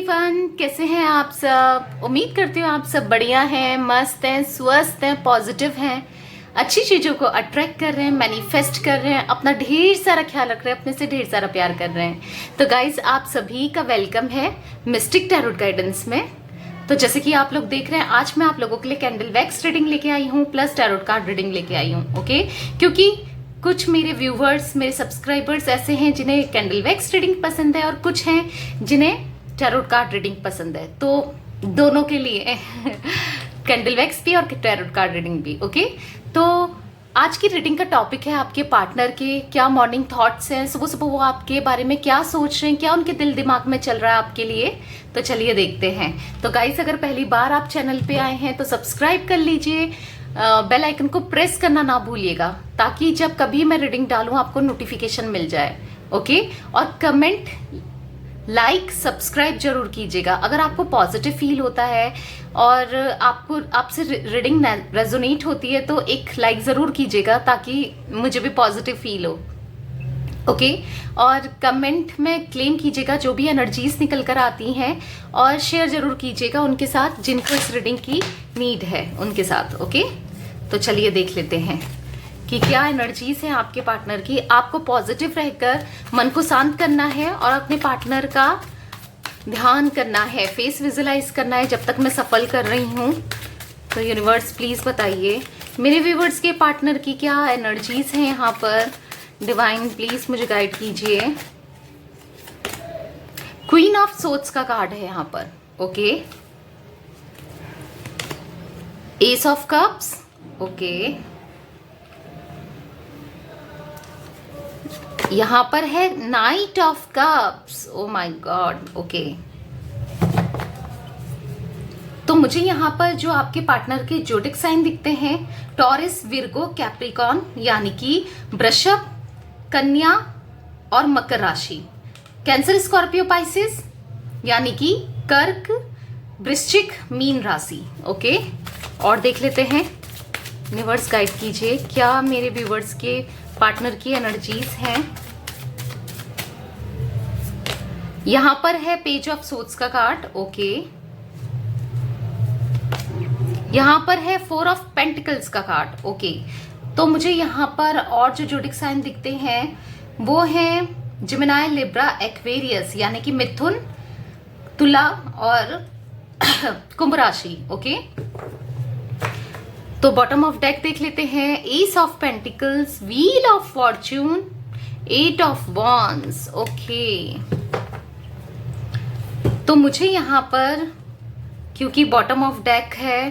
Everyone, कैसे हैं आप सब। उम्मीद करती हूँ आप सब बढ़िया हैं, मस्त हैं, स्वस्थ हैं, पॉजिटिव हैं, अच्छी चीज़ों को अट्रैक्ट कर रहे हैं, मैनिफेस्ट कर रहे हैं, अपना ढेर सारा ख्याल रख रहे हैं, अपने से ढेर सारा प्यार कर रहे हैं। तो गाइज, आप सभी का वेलकम है मिस्टिक टैरोट गाइडेंस में। तो जैसे कि आप लोग देख रहे हैं, आज मैं आप लोगों के लिए कैंडल वैक्स रीडिंग लेके आई हूँ प्लस टैरोट कार्ड रीडिंग लेके आई हूँ। ओके, क्योंकि कुछ मेरे व्यूवर्स, मेरे सब्सक्राइबर्स ऐसे हैं जिन्हें कैंडल वैक्स रीडिंग पसंद है और कुछ हैं जिन्हें टैरोट कार्ड रीडिंग पसंद है। तो दोनों के लिए कैंडल वैक्स भी और टैरोट कार्ड रीडिंग भी। ओके, तो आज की रीडिंग का टॉपिक है आपके पार्टनर के क्या मॉर्निंग थॉट्स हैं, सुबह सुबह वो आपके बारे में क्या सोच रहे हैं, क्या उनके दिल दिमाग में चल रहा है आपके लिए। तो चलिए देखते हैं। तो गाइस, अगर पहली बार आप चैनल पे आए हैं तो सब्सक्राइब कर लीजिए, बेल आइकन को प्रेस करना ना भूलिएगा ताकि जब कभी मैं रीडिंग डालूं आपको नोटिफिकेशन मिल जाए। ओके, और कमेंट, लाइक, सब्सक्राइब जरूर कीजिएगा अगर आपको पॉजिटिव फील होता है और आपसे रीडिंग रेजोनेट होती है तो एक लाइक जरूर कीजिएगा ताकि मुझे भी पॉजिटिव फील हो। ओके, और कमेंट में क्लेम कीजिएगा जो भी एनर्जीज निकल कर आती हैं और शेयर जरूर कीजिएगा उनके साथ जिनको इस रीडिंग की नीड है उनके साथ। ओके, तो चलिए देख लेते हैं कि क्या एनर्जीज हैं आपके पार्टनर की। आपको पॉजिटिव रहकर मन को शांत करना है और अपने पार्टनर का ध्यान करना है, फेस विजुलाइज करना है जब तक मैं सफल कर रही हूँ। तो यूनिवर्स प्लीज बताइए मेरे व्यूवर्स के पार्टनर की क्या एनर्जीज हैं यहाँ पर। डिवाइन प्लीज मुझे गाइड कीजिए। क्वीन ऑफ सोर्ड्स का कार्ड है यहाँ पर। Okay, S of cups. Okay, यहां पर है night of cups. Oh my God. Okay, तो मुझे यहाँ पर जो आपके पार्टनर के जोडिक साइन दिखते हैं, टॉरस, विर्गो, कैप्रिकॉन यानी कि वृषभ, कन्या और मकर राशि, कैंसर, स्कॉर्पियो, पाइसेस यानी कि कर्क, वृश्चिक, मीन राशि। ओके, और देख लेते हैं। यूनिवर्स गाइड कीजिए क्या मेरे व्यूवर्स के पार्टनर की एनर्जीज हैं। यहां पर है पेज ऑफ सोर्ड्स का कार्ड। ओके, यहां पर है फोर ऑफ पेंटिकल्स का कार्ड। ओके, तो मुझे यहां पर और जो जोडिक साइन दिखते हैं वो हैं जेमिनी, लिब्रा, एक्वेरियस यानी कि मिथुन, तुला और कुंभ राशि। ओके, तो बॉटम ऑफ डेक देख लेते हैं। Ace of pentacles, wheel of fortune, eight of wands. Okay, तो मुझे यहां पर क्योंकि बॉटम ऑफ डेक है,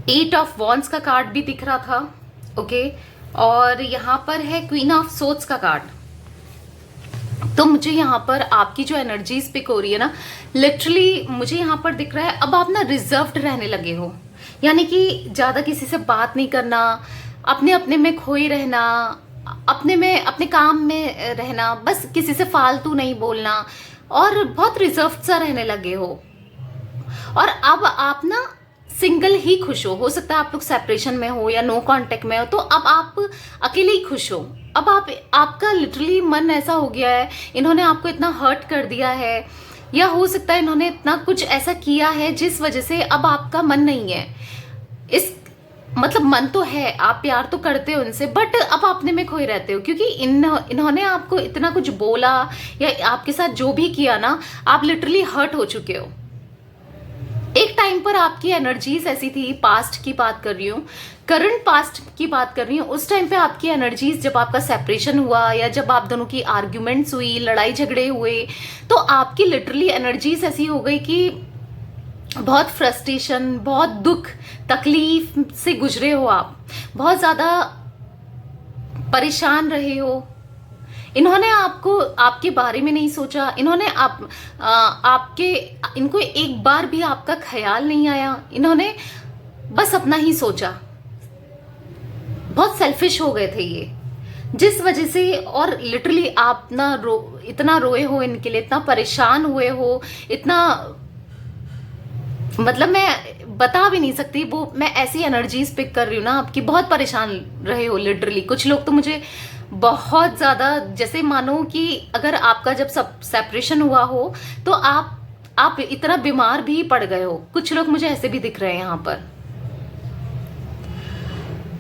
एट ऑफ वॉन्ड्स का कार्ड भी दिख रहा था। ओके, और यहां पर है क्वीन ऑफ सोर्ड्स का कार्ड। तो मुझे यहाँ पर आपकी जो एनर्जीज पिक हो रही है ना, लिटरली मुझे यहाँ पर दिख रहा है अब आप ना रिजर्व्ड रहने लगे हो, यानी कि ज्यादा किसी से बात नहीं करना, अपने अपने में खोए रहना, अपने में अपने काम में रहना, बस किसी से फालतू नहीं बोलना और बहुत रिजर्व्ड सा रहने लगे हो। और अब आप ना सिंगल ही खुश हो सकता है आप लोग सेपरेशन में हो या नो कांटेक्ट में हो, तो अब आप अकेले ही खुश हो। अब आपका लिटरली मन ऐसा हो गया है, इन्होंने आपको इतना हर्ट कर दिया है या हो सकता है इन्होंने इतना कुछ ऐसा किया है जिस वजह से अब आपका मन नहीं है। इस मतलब मन तो है, आप प्यार तो करते हो उनसे, बट अब अपने में खोए रहते हो क्योंकि इन्होंने आपको इतना कुछ बोला या आपके साथ जो भी किया ना, आप लिटरली हर्ट हो चुके हो। एक टाइम पर आपकी एनर्जीज ऐसी थी, पास्ट की बात कर रही हूँ, करंट पास्ट की बात कर रही हूँ, उस टाइम पे आपकी एनर्जीज जब आपका सेपरेशन हुआ या जब आप दोनों की आर्ग्यूमेंट्स हुई, लड़ाई झगड़े हुए, तो आपकी लिटरली एनर्जीज ऐसी हो गई कि बहुत फ्रस्ट्रेशन, बहुत दुख, तकलीफ से गुजरे हो, आप बहुत ज्यादा परेशान रहे हो। इन्होंने आपको आपके बारे में नहीं सोचा, इन्होंने इनको एक बार भी आपका ख्याल नहीं आया, इन्होंने बस अपना ही सोचा। बहुत सेल्फिश हो गए थे ये, जिस वजह से, और लिटरली आप ना इतना रोए हो इनके लिए, इतना परेशान हुए हो, इतना मतलब मैं बता भी नहीं सकती। वो मैं ऐसी एनर्जीज पिक कर रही हूँ ना आपकी, बहुत परेशान रहे हो लिटरली। कुछ लोग तो मुझे बहुत ज्यादा, जैसे मानो कि अगर आपका जब सब सेपरेशन हुआ हो तो आप इतना बीमार भी पड़ गए हो, कुछ लोग मुझे ऐसे भी दिख रहे हैं यहाँ पर।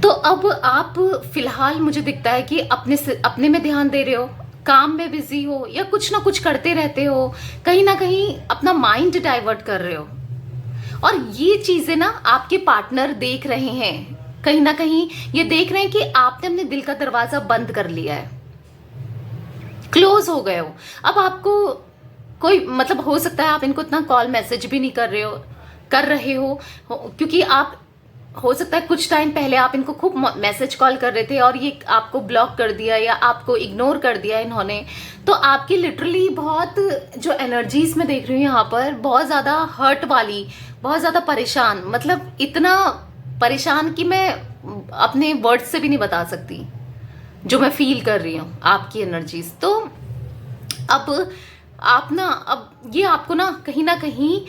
तो अब आप फिलहाल मुझे दिखता है कि अपने में ध्यान दे रहे हो, काम में बिजी हो, या कुछ ना कुछ करते रहते हो, कहीं ना कहीं अपना माइंड डाइवर्ट कर रहे हो। और ये चीजें ना आपके पार्टनर देख रहे हैं, कहीं ना कहीं ये देख रहे हैं कि आपने अपने दिल का दरवाजा बंद कर लिया है, क्लोज हो गए हो। अब आपको कोई मतलब हो सकता है आप इनको इतना कॉल मैसेज भी नहीं कर रहे हो, क्योंकि आप हो सकता है कुछ टाइम पहले आप इनको खूब मैसेज कॉल कर रहे थे और ये आपको ब्लॉक कर दिया या आपको इग्नोर कर दिया इन्होंने। तो आपकी लिटरली बहुत जो एनर्जीज में देख रही हूँ यहाँ पर, बहुत ज़्यादा हर्ट वाली, बहुत ज़्यादा परेशान, मतलब इतना परेशान कि मैं अपने वर्ड्स से भी नहीं बता सकती जो मैं फील कर रही हूँ आपकी एनर्जीज। तो अब आप ना, अब ये आपको ना कहीं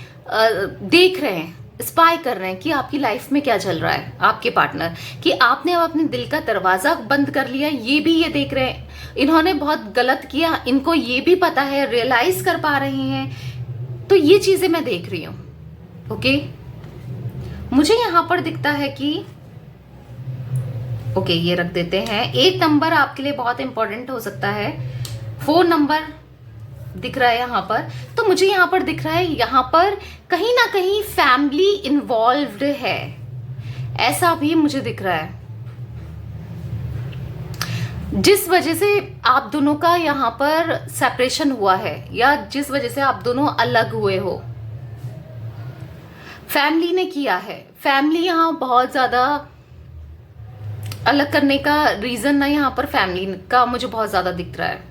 देख रहे हैं, स्पाई कर रहे हैं कि आपकी लाइफ में क्या चल रहा है, आपके पार्टनर, कि आपने अब अपने दिल का दरवाजा बंद कर लिया, ये भी ये देख रहे हैं। इन्होंने बहुत गलत किया, इनको ये भी पता है, रियलाइज कर पा रहे हैं। तो ये चीजें मैं देख रही हूँ। ओके, मुझे यहां पर दिखता है कि ओके, ये रख देते हैं। 8 नंबर आपके लिए बहुत इंपॉर्टेंट हो सकता है। 4 नंबर दिख रहा है यहाँ पर। तो मुझे यहाँ पर दिख रहा है, यहाँ पर कहीं ना कहीं फैमिली इन्वॉल्व्ड है, ऐसा भी मुझे दिख रहा है, जिस वजह से आप दोनों का यहाँ पर सेपरेशन हुआ है, या जिस वजह से आप दोनों अलग हुए हो, फैमिली ने किया है। फैमिली यहाँ बहुत ज्यादा अलग करने का रीजन ना यहाँ पर फैमिली का मुझे बहुत ज्यादा दिख रहा है,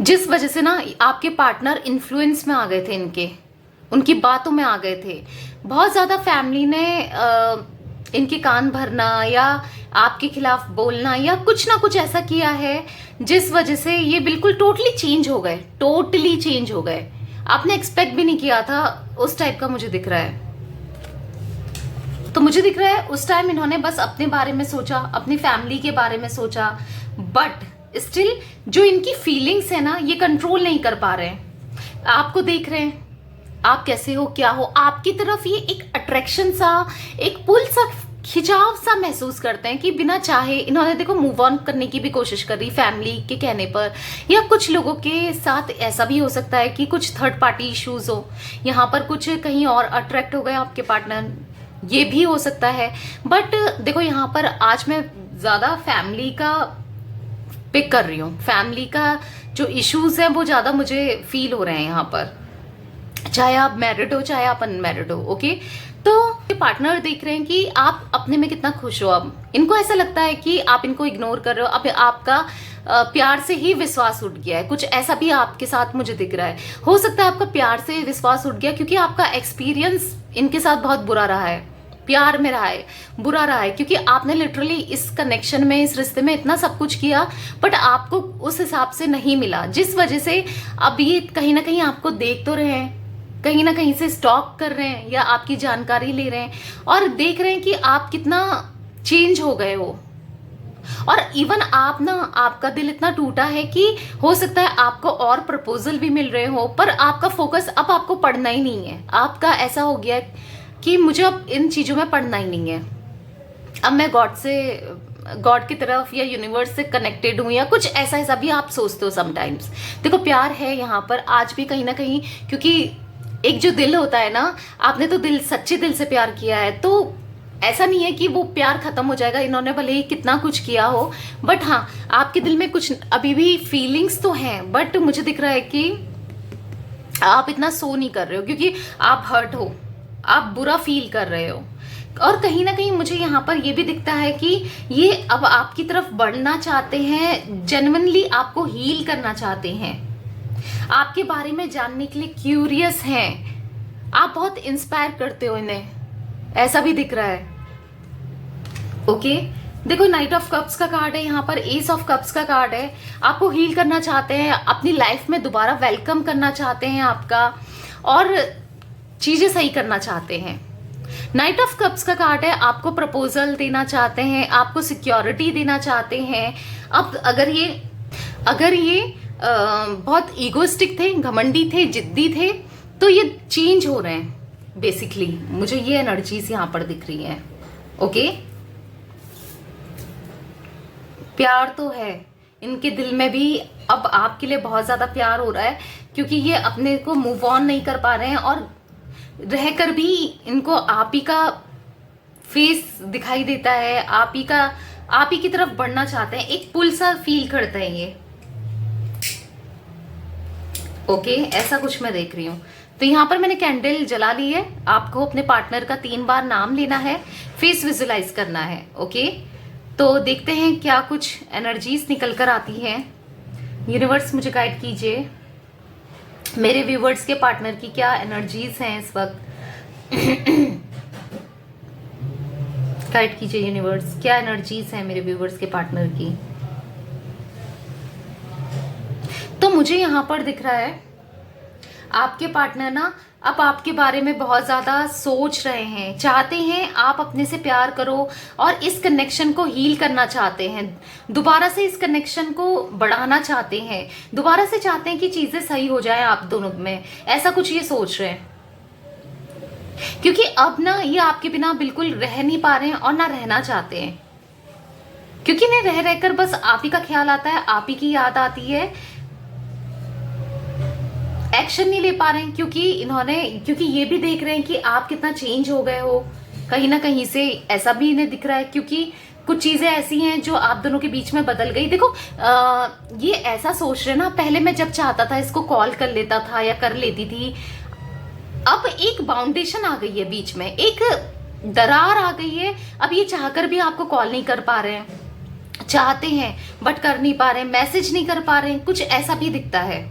जिस वजह से ना आपके पार्टनर इन्फ्लुएंस में आ गए थे, उनकी बातों में आ गए थे। बहुत ज्यादा फैमिली ने इनके कान भरना या आपके खिलाफ बोलना या कुछ ना कुछ ऐसा किया है, जिस वजह से ये बिल्कुल टोटली चेंज हो गए। आपने एक्सपेक्ट भी नहीं किया था, उस टाइप का मुझे दिख रहा है। तो मुझे दिख रहा है उस टाइम इन्होंने बस अपने बारे में सोचा, अपनी फैमिली के बारे में सोचा, बट स्टिल जो इनकी फीलिंग्स है ना, ये कंट्रोल नहीं कर पा रहे हैं। आपको देख रहे हैं, आप कैसे हो, क्या हो, आपकी तरफ ये एक अट्रैक्शन सा, एक पुल सा, खिंचाव सा महसूस करते हैं कि बिना चाहे इन्होंने देखो मूव ऑन करने की भी कोशिश करी फैमिली के कहने पर, या कुछ लोगों के साथ ऐसा भी हो सकता है कि कुछ थर्ड पार्टी इश्यूज हो, यहाँ पर कुछ कहीं और अट्रैक्ट हो गए आपके पार्टनर, ये भी हो सकता है। बट देखो यहाँ पर आज मैं ज्यादा फैमिली का पिक कर रही हूँ, फैमिली का जो इश्यूज है वो ज्यादा मुझे फील हो रहे हैं यहाँ पर, चाहे आप मैरिड हो चाहे आप अनमैरिड हो। ओके, तो ये पार्टनर देख रहे हैं कि आप अपने में कितना खुश हो। अब इनको ऐसा लगता है कि आप इनको इग्नोर कर रहे हो, अब आपका प्यार से ही विश्वास उठ गया है, कुछ ऐसा भी आपके साथ मुझे दिख रहा है। हो सकता है आपका प्यार से विश्वास उठ गया क्योंकि आपका एक्सपीरियंस इनके साथ बहुत बुरा रहा है, प्यार में रहा है, बुरा रहा है, क्योंकि आपने लिटरली इस कनेक्शन में, इस रिश्ते में इतना सब कुछ किया, बट आपको उस हिसाब से नहीं मिला, जिस वजह से अब ये कहीं ना कहीं आपको देख तो रहे हैं, कहीं ना कहीं से स्टॉक कर रहे हैं या आपकी जानकारी ले रहे हैं और देख रहे हैं कि आप कितना चेंज हो गए हो। और इवन आप ना, आपका दिल इतना टूटा है कि हो सकता है आपको और प्रपोजल भी मिल रहे हो, पर आपका फोकस अब आपको पढ़ना ही नहीं है। आपका ऐसा हो गया है कि मुझे अब इन चीजों में पढ़ना ही नहीं है, अब मैं गॉड की तरफ या यूनिवर्स से कनेक्टेड हूँ, या कुछ ऐसा भी आप सोचते हो समटाइम्स। देखो प्यार है यहाँ पर आज भी कहीं ना कहीं, क्योंकि एक जो दिल होता है ना, आपने तो सच्चे दिल से प्यार किया है, तो ऐसा नहीं है कि वो प्यार खत्म हो जाएगा, इन्होंने भले ही कितना कुछ किया हो, बट हाँ आपके दिल में कुछ अभी भी फीलिंग्स तो हैं। बट मुझे दिख रहा है कि आप इतना सो नहीं कर रहे हो क्योंकि आप हर्ट हो, आप बुरा फील कर रहे हो। और कहीं ना कहीं मुझे यहाँ पर ये भी दिखता है कि ये अब आपकी तरफ बढ़ना चाहते हैं, जेन्युइनली आपको हील करना चाहते हैं, आपके बारे में जानने के लिए क्यूरियस हैं, आप बहुत इंस्पायर करते हो इन्हें, ऐसा भी दिख रहा है। ओके, देखो नाइट ऑफ कप्स का कार्ड है, यहाँ पर एस ऑफ कप्स का कार्ड है। आपको हील करना चाहते हैं, अपनी लाइफ में दोबारा वेलकम करना चाहते हैं आपका, और चीजें सही करना चाहते हैं। नाइट ऑफ कप्स का कार्ड है, आपको प्रपोजल देना चाहते हैं, आपको सिक्योरिटी देना चाहते हैं। अब अगर ये बहुत ईगोइस्टिक थे, घमंडी थे, जिद्दी थे, तो ये चेंज हो रहे हैं बेसिकली। मुझे ये एनर्जीज यहाँ पर दिख रही है। ओके, प्यार तो है इनके दिल में भी, अब आपके लिए बहुत ज्यादा प्यार हो रहा है, क्योंकि ये अपने को मूव ऑन नहीं कर पा रहे हैं, और रहकर भी इनको आप ही का फेस दिखाई देता है, आप ही की तरफ बढ़ना चाहते हैं, एक पुल सा फील करते हैं ये। ओके, ऐसा कुछ मैं देख रही हूँ। तो यहाँ पर मैंने कैंडल जला ली है। आपको अपने पार्टनर का 3 बार नाम लेना है, फेस विजुलाइज करना है। ओके, तो देखते हैं क्या कुछ एनर्जीज निकल कर आती हैं। यूनिवर्स मुझे गाइड कीजिए, मेरे व्यूवर्स के पार्टनर की क्या एनर्जीज हैं इस वक्त। गाइड कीजिए यूनिवर्स, क्या एनर्जीज हैं मेरे व्यूवर्स के पार्टनर की। तो मुझे यहां पर दिख रहा है आपके पार्टनर ना अब आपके बारे में बहुत ज्यादा सोच रहे हैं, चाहते हैं आप अपने से प्यार करो, और इस कनेक्शन को हील करना चाहते हैं, दोबारा से इस कनेक्शन को बढ़ाना चाहते हैं, दोबारा से चाहते हैं कि चीजें सही हो जाए आप दोनों में, ऐसा कुछ ये सोच रहे हैं। क्योंकि अब ना ये आपके बिना बिल्कुल रह नहीं पा रहे हैं और ना रहना चाहते हैं, क्योंकि इन्हें रह रहकर बस आप ही का ख्याल आता है, आप ही की याद आती है। एक्शन नहीं ले पा रहे हैं क्योंकि ये भी देख रहे हैं कि आप कितना चेंज हो गए हो कहीं ना कहीं से, ऐसा भी इन्हें दिख रहा है, क्योंकि कुछ चीजें ऐसी हैं जो आप दोनों के बीच में बदल गई। देखो ये ऐसा सोच रहे ना, पहले मैं जब चाहता था इसको कॉल कर लेता था या कर लेती थी, अब एक बाउंडेशन आ गई है बीच में, एक दरार आ गई है। अब ये चाहकर भी आपको कॉल नहीं कर पा रहे हैं, चाहते हैं बट कर नहीं पा रहे हैं, मैसेज नहीं कर पा रहे हैं, कुछ ऐसा भी दिखता है।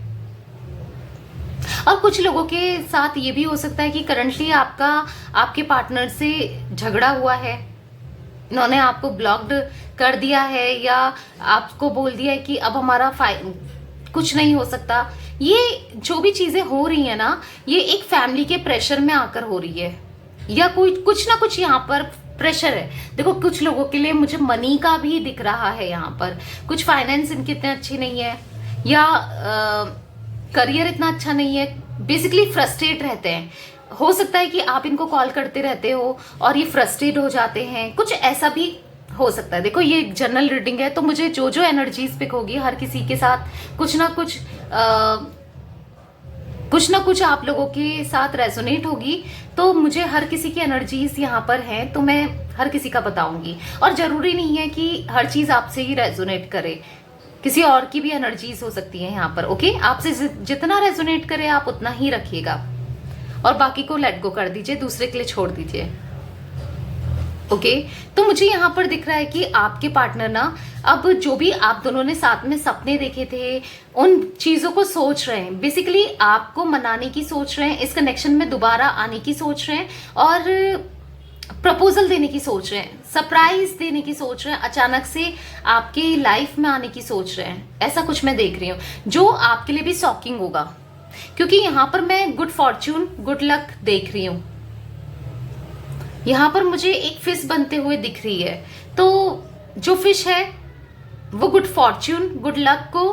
और कुछ लोगों के साथ ये भी हो सकता है कि करंटली आपके पार्टनर से झगड़ा हुआ है, इन्होंने आपको ब्लॉक्ड कर दिया है, या आपको बोल दिया है कि अब हमारा कुछ नहीं हो सकता। ये जो भी चीजें हो रही है ना, ये एक फैमिली के प्रेशर में आकर हो रही है, या कोई कुछ ना कुछ यहाँ पर प्रेशर है। देखो कुछ लोगों के लिए मुझे मनी का भी दिख रहा है यहाँ पर, कुछ फाइनेंस इनके इतने अच्छे नहीं है, या करियर इतना अच्छा नहीं है, बेसिकली फ्रस्ट्रेट रहते हैं। हो सकता है कि आप इनको कॉल करते रहते हो और ये फ्रस्ट्रेट हो जाते हैं, कुछ ऐसा भी हो सकता है। देखो ये जनरल रीडिंग है, तो मुझे जो जो एनर्जीज पिक होगी हर किसी के साथ कुछ ना कुछ आप लोगों के साथ रेजोनेट होगी। तो मुझे हर किसी की एनर्जीज यहाँ पर हैं, तो मैं हर किसी का बताऊंगी, और जरूरी नहीं है कि हर चीज आपसे ही रेजोनेट करे, किसी और की भी एनर्जीज हो सकती है यहाँ पर। ओके, आपसे जितना रेजोनेट करे आप उतना ही रखिएगा, और बाकी को लेट गो कर दीजिए, दूसरे के लिए छोड़ दीजिए। ओके, तो मुझे यहाँ पर दिख रहा है कि आपके पार्टनर ना अब जो भी आप दोनों ने साथ में सपने देखे थे उन चीजों को सोच रहे हैं, बेसिकली आपको मनाने की सोच रहे हैं, इस कनेक्शन में दोबारा आने की सोच रहे हैं, और प्रपोजल देने की सोच रहे हैं, सरप्राइज देने की सोच रहे हैं, अचानक से आपकी लाइफ में आने की सोच रहे हैं। ऐसा कुछ मैं देख रही हूँ जो आपके लिए भी शॉकिंग होगा, क्योंकि यहाँ पर मैं गुड फॉर्च्यून, गुड लक देख रही हूँ। यहाँ पर मुझे एक फिश बनते हुए दिख रही है, तो जो फिश है वो गुड फॉर्च्यून, गुड लक को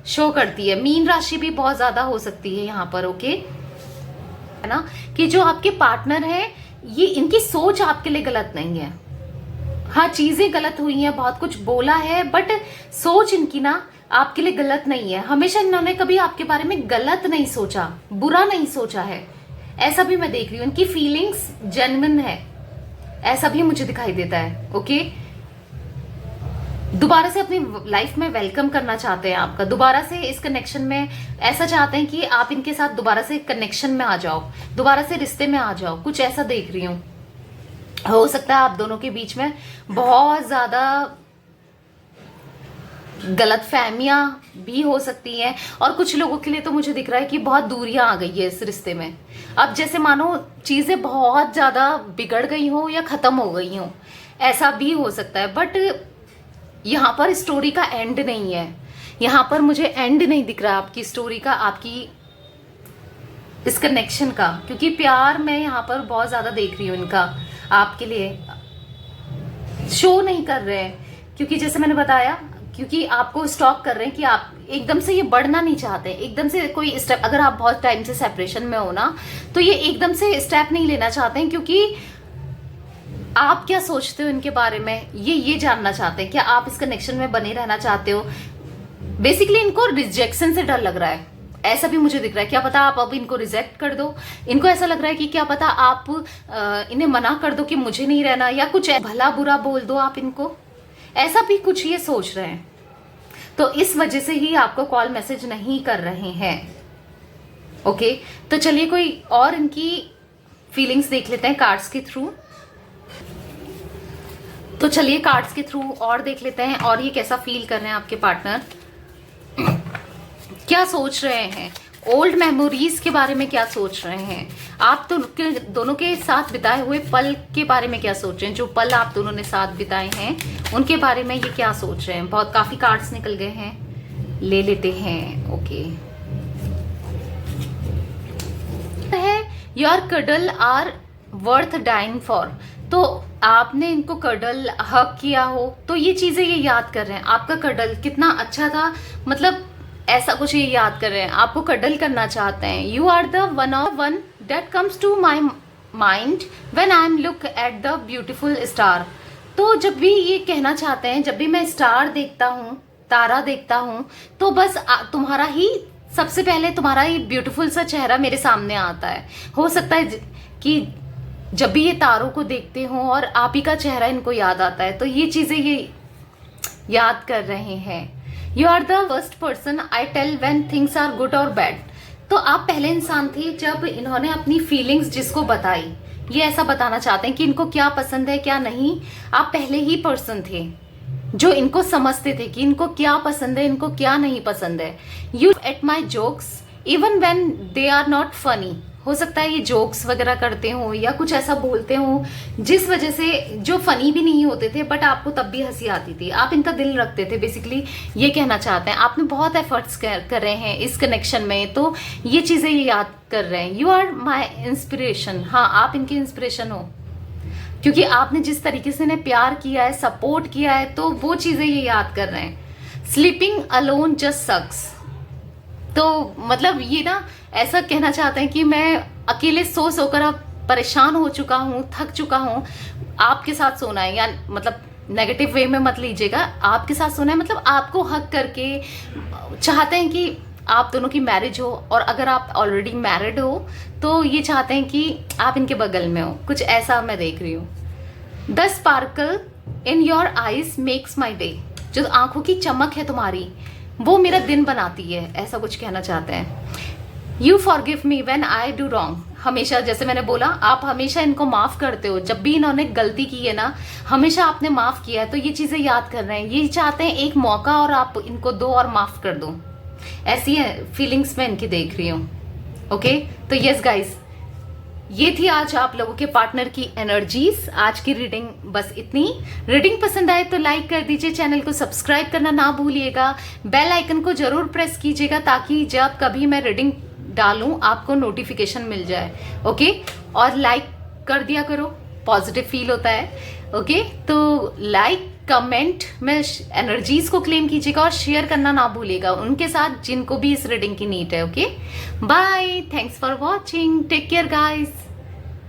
शो करती है। मीन राशि भी बहुत ज्यादा हो सकती है यहाँ पर। ओके, है ना, कि जो आपके पार्टनर है ये इनकी सोच आपके लिए गलत नहीं है। हाँ, चीजें गलत हुई हैं, बहुत कुछ बोला है, बट सोच इनकी ना आपके लिए गलत नहीं है। हमेशा इन्होंने कभी आपके बारे में गलत नहीं सोचा, बुरा नहीं सोचा है, ऐसा भी मैं देख रही हूँ। इनकी फीलिंग्स जेन्युइन है, ऐसा भी मुझे दिखाई देता है। ओके, दोबारा से अपनी लाइफ में वेलकम करना चाहते हैं आपका, दोबारा से इस कनेक्शन में, ऐसा चाहते हैं कि आप इनके साथ दोबारा से कनेक्शन में आ जाओ, दोबारा से रिश्ते में आ जाओ, कुछ ऐसा देख रही हूँ। हो सकता है आप दोनों के बीच में बहुत ज्यादा गलत फहमियां भी हो सकती हैं, और कुछ लोगों के लिए तो मुझे दिख रहा है कि बहुत दूरियां आ गई है इस रिश्ते में। अब जैसे मानो चीजें बहुत ज्यादा बिगड़ गई हो या खत्म हो गई हो, ऐसा भी हो सकता है। बट यहाँ पर स्टोरी का एंड नहीं है, यहाँ पर मुझे एंड नहीं दिख रहा आपकी स्टोरी का, आपकी इस कनेक्शन का, क्योंकि प्यार मैं यहाँ पर बहुत ज्यादा देख रही हूँ इनका आपके लिए। शो नहीं कर रहे हैं, क्योंकि जैसे मैंने बताया क्योंकि आपको स्टॉप कर रहे हैं कि आप एकदम से ये बढ़ना नहीं चाहते, एकदम से कोई स्टेप, अगर आप बहुत टाइम से सेपरेशन में हो ना, तो ये एकदम से स्टेप नहीं लेना चाहते हैं, क्योंकि आप क्या सोचते हो इनके बारे में ये जानना चाहते हैं। क्या आप इस कनेक्शन में बने रहना चाहते हो? बेसिकली इनको रिजेक्शन से डर लग रहा है, ऐसा भी मुझे दिख रहा है। क्या पता आप अब इनको रिजेक्ट कर दो, इनको ऐसा लग रहा है कि क्या पता आप इन्हें मना कर दो कि मुझे नहीं रहना, या कुछ भला बुरा बोल दो आप इनको, ऐसा भी कुछ ये सोच रहे हैं। तो इस वजह से ही आपको कॉल मैसेज नहीं कर रहे हैं। ओके, तो चलिए कोई और इनकी फीलिंग्स देख लेते हैं कार्ड्स के थ्रू। तो चलिए कार्ड्स के थ्रू और देख लेते हैं, और ये कैसा फील कर रहे हैं आपके पार्टनर, क्या सोच रहे हैं, ओल्ड मेमोरीज के बारे में क्या सोच रहे हैं, आप तो दोनों के साथ बिताए हुए पल के बारे में क्या सोच रहे हैं, जो पल आप दोनों ने साथ बिताए हैं उनके बारे में ये क्या सोच रहे हैं। बहुत काफी कार्ड्स निकल गए हैं, ले लेते हैं। ओके, है your cuddle are worth dying for. तो आपने इनको कडल हक किया हो तो ये चीजें ये याद कर रहे हैं, आपका कडल कितना अच्छा था, मतलब ऐसा कुछ ये याद कर रहे हैं, आपको कडल करना चाहते हैं। You are the one that comes to my mind when I am look at the beautiful star. तो जब भी ये कहना चाहते हैं, जब भी मैं स्टार देखता हूँ, तारा देखता हूँ, तो बस तुम्हारा ही, सबसे पहले तुम्हारा ही ब्यूटीफुल सा चेहरा मेरे सामने आता है। हो सकता है कि जब भी ये तारों को देखते हो और आप ही का चेहरा इनको याद आता है, तो ये चीजें ये याद कर रहे हैं। You are the first person I tell when things are good और बैड। तो आप पहले इंसान थे जब इन्होंने अपनी फीलिंग्स जिसको बताई, ये ऐसा बताना चाहते हैं कि इनको क्या पसंद है क्या नहीं। आप पहले ही पर्सन थे जो इनको समझते थे कि इनको क्या पसंद है, इनको क्या नहीं पसंद है। You at my jokes even when they are not funny. हो सकता है ये जोक्स वगैरह करते हो या कुछ ऐसा बोलते हो जिस वजह से, जो फनी भी नहीं होते थे बट आपको तब भी हंसी आती थी, आप इनका दिल रखते थे। बेसिकली ये कहना चाहते हैं, आपने बहुत एफर्ट्स कर रहे हैं इस कनेक्शन में, तो ये चीजें ये याद कर रहे हैं। You are my inspiration. हाँ, आप इनकी इंस्पिरेशन हो, क्योंकि आपने जिस तरीके से इन्हें प्यार किया है, सपोर्ट किया है, तो वो चीजें ये याद कर रहे हैं। स्लीपिंग अलोन जस्ट सक्स। तो मतलब ये ना ऐसा कहना चाहते हैं कि मैं अकेले सो सोकर अब परेशान हो चुका हूँ, थक चुका हूँ, आपके साथ सोना है, या मतलब नेगेटिव वे में मत लीजिएगा, आपके साथ सोना है मतलब आपको हक करके चाहते हैं कि आप दोनों की मैरिज हो, और अगर आप ऑलरेडी मैरिड हो तो ये चाहते हैं कि आप इनके बगल में हो, कुछ ऐसा मैं देख रही हूँ। The sparkle in your eyes makes my day. जो आंखों की चमक है तुम्हारी वो मेरा दिन बनाती है, ऐसा कुछ कहना चाहते हैं। You forgive me when I do wrong. हमेशा, जैसे मैंने बोला, आप हमेशा इनको माफ करते हो, जब भी इन्होंने गलती की है ना हमेशा आपने माफ किया है, तो ये चीजें याद कर रहे हैं। ये चाहते हैं एक मौका और आप इनको दो और माफ कर दो, ऐसी है फीलिंग्स में इनकी देख रही हूँ। ओके, तो यस गाइस, ये थी आज आप लोगों के पार्टनर की एनर्जीज। आज की रीडिंग बस इतनी। रीडिंग पसंद आए तो लाइक कर दीजिए, चैनल को सब्सक्राइब करना ना भूलिएगा, बेल आइकन को जरूर प्रेस कीजिएगा ताकि जब कभी मैं रीडिंग डालूं आपको नोटिफिकेशन मिल जाए। ओके, और लाइक कर दिया करो, पॉजिटिव फील होता है। ओके, तो लाइक कमेंट में एनर्जीज को क्लेम कीजिएगा और शेयर करना ना भूलिएगा उनके साथ जिनको भी इस रीडिंग की नीड है। Okay, bye, thanks for watching, take care guys.